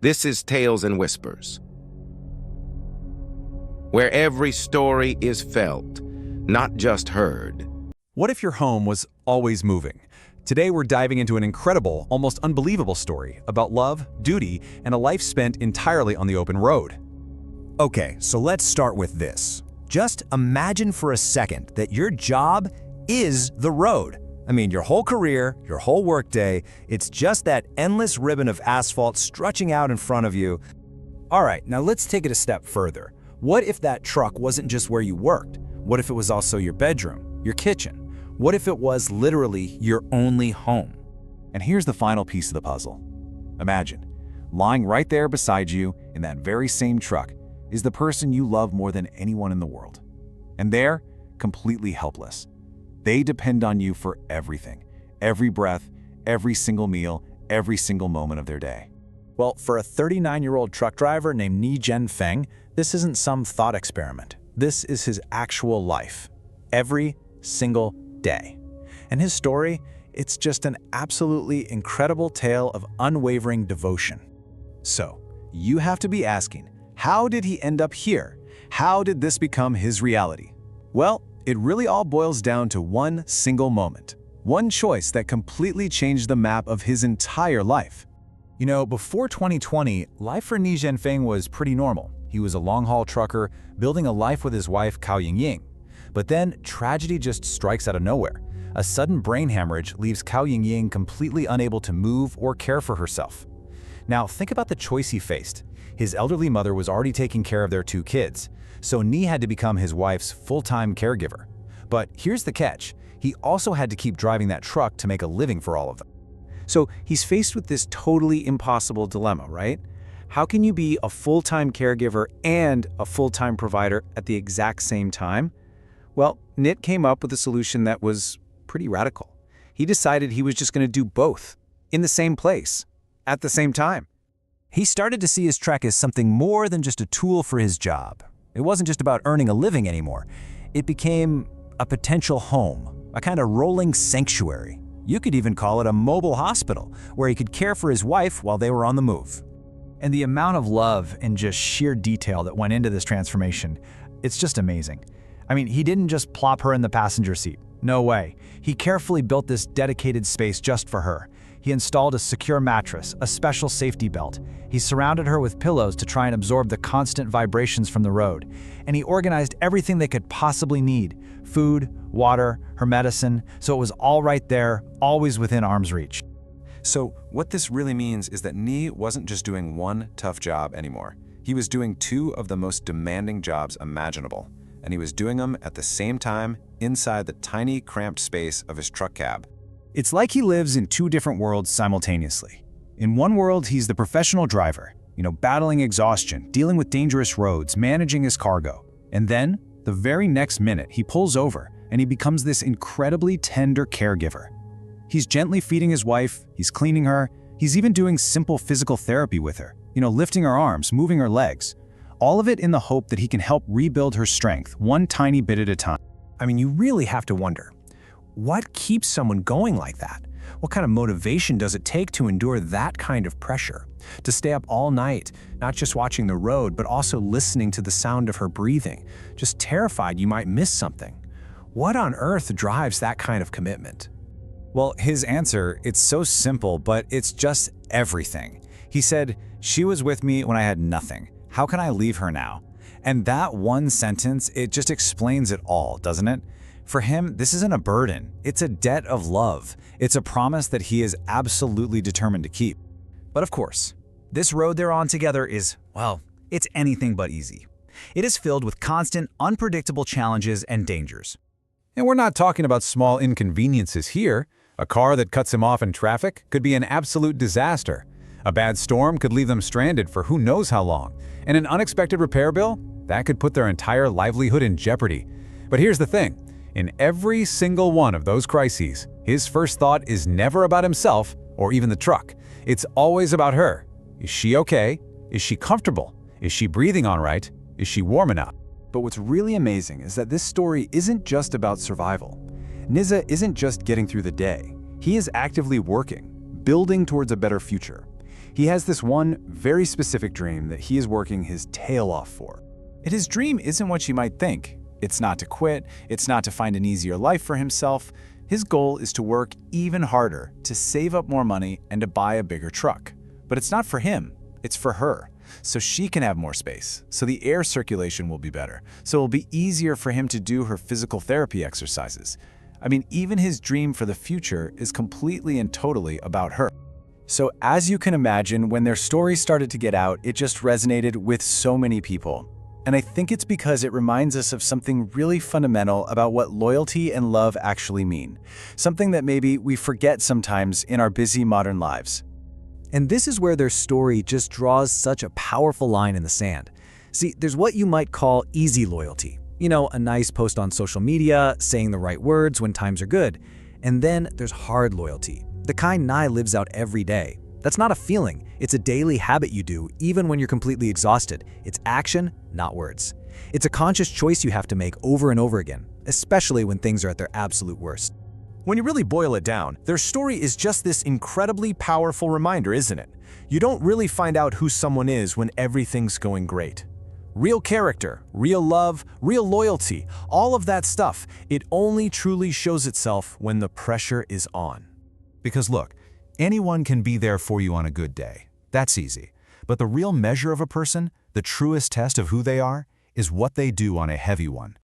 This is Tales and Whispers, where every story is felt, not just heard. What if your home was always moving? Today we're diving into an incredible, almost unbelievable story about love, duty, and a life spent entirely on the open road. Okay, so let's start with this. Just imagine for a second that your job is the road. I mean, your whole career, your whole workday, it's just that endless ribbon of asphalt stretching out in front of you. All right, now let's take it a step further. What if that truck wasn't just where you worked? What if it was also your bedroom, your kitchen? What if it was literally your only home? And here's the final piece of the puzzle. Imagine, lying right there beside you in that very same truck is the person you love more than anyone in the world. And they're completely helpless. They depend on you for everything, every breath, every single meal, every single moment of their day. Well, for a 39-year-old truck driver named Ni Zhenfeng, this isn't some thought experiment. This is his actual life, every single day. And his story, it's just an absolutely incredible tale of unwavering devotion. So, you have to be asking, how did he end up here? How did this become his reality? Well, it really all boils down to one single moment, one choice that completely changed the map of his entire life. You know, before 2020, life for Ni Zhenfeng was pretty normal. He was a long-haul trucker, building a life with his wife, Cao Yingying. But then, tragedy just strikes out of nowhere. A sudden brain hemorrhage leaves Cao Yingying completely unable to move or care for herself. Now, think about the choice he faced. His elderly mother was already taking care of their 2 kids, so Ni had to become his wife's full-time caregiver. But here's the catch. He also had to keep driving that truck to make a living for all of them. So he's faced with this totally impossible dilemma, right? How can you be a full-time caregiver and a full-time provider at the exact same time? Well, Nit came up with a solution that was pretty radical. He decided he was just going to do both, in the same place, at the same time. He started to see his truck as something more than just a tool for his job. It wasn't just about earning a living anymore. It became a potential home, a kind of rolling sanctuary. You could even call it a mobile hospital, where he could care for his wife while they were on the move. And the amount of love and just sheer detail that went into this transformation, it's just amazing. I mean, he didn't just plop her in the passenger seat. No way. He carefully built this dedicated space just for her. He installed a secure mattress, a special safety belt. He surrounded her with pillows to try and absorb the constant vibrations from the road. And he organized everything they could possibly need: food, water, her medicine, so it was all right there, always within arm's reach. So what this really means is that Ni wasn't just doing one tough job anymore. He was doing 2 of the most demanding jobs imaginable. And he was doing them at the same time inside the tiny, cramped space of his truck cab. It's like he lives in 2 different worlds simultaneously. In one world, he's the professional driver, battling exhaustion, dealing with dangerous roads, managing his cargo. And then, the very next minute, he pulls over and he becomes this incredibly tender caregiver. He's gently feeding his wife, he's cleaning her, he's even doing simple physical therapy with her, lifting her arms, moving her legs. All of it in the hope that he can help rebuild her strength, one tiny bit at a time. I mean, you really have to wonder, what keeps someone going like that? What kind of motivation does it take to endure that kind of pressure? To stay up all night, not just watching the road, but also listening to the sound of her breathing, just terrified you might miss something. What on earth drives that kind of commitment? Well, his answer, it's so simple, but it's just everything. He said, "She was with me when I had nothing. How can I leave her now?" And that one sentence, it just explains it all, doesn't it? For him, this isn't a burden. It's a debt of love. It's a promise that he is absolutely determined to keep. But of course, this road they're on together is, well, it's anything but easy. It is filled with constant, unpredictable challenges and dangers. And we're not talking about small inconveniences here. A car that cuts him off in traffic could be an absolute disaster. A bad storm could leave them stranded for who knows how long. And an unexpected repair bill? That could put their entire livelihood in jeopardy. But here's the thing. In every single one of those crises, his first thought is never about himself or even the truck. It's always about her. Is she okay? Is she comfortable? Is she breathing all right? Is she warm enough? But what's really amazing is that this story isn't just about survival. Niza isn't just getting through the day. He is actively working, building towards a better future. He has this one very specific dream that he is working his tail off for. And his dream isn't what you might think. It's not to quit, it's not to find an easier life for himself. His goal is to work even harder, to save up more money, and to buy a bigger truck. But it's not for him, it's for her. So she can have more space, so the air circulation will be better, so it will be easier for him to do her physical therapy exercises. I mean, even his dream for the future is completely and totally about her. So as you can imagine, when their story started to get out, it just resonated with so many people. And I think it's because it reminds us of something really fundamental about what loyalty and love actually mean. Something that maybe we forget sometimes in our busy modern lives. And this is where their story just draws such a powerful line in the sand. See, there's what you might call easy loyalty. You know, a nice post on social media, saying the right words when times are good. And then there's hard loyalty, the kind Nye lives out every day. That's not a feeling, it's a daily habit you do, even when you're completely exhausted. It's action, not words. It's a conscious choice you have to make over and over again, especially when things are at their absolute worst. When you really boil it down, their story is just this incredibly powerful reminder, isn't it? You don't really find out who someone is when everything's going great. Real character, real love, real loyalty, all of that stuff, it only truly shows itself when the pressure is on. Because look, anyone can be there for you on a good day. That's easy. But the real measure of a person, the truest test of who they are, is what they do on a heavy one.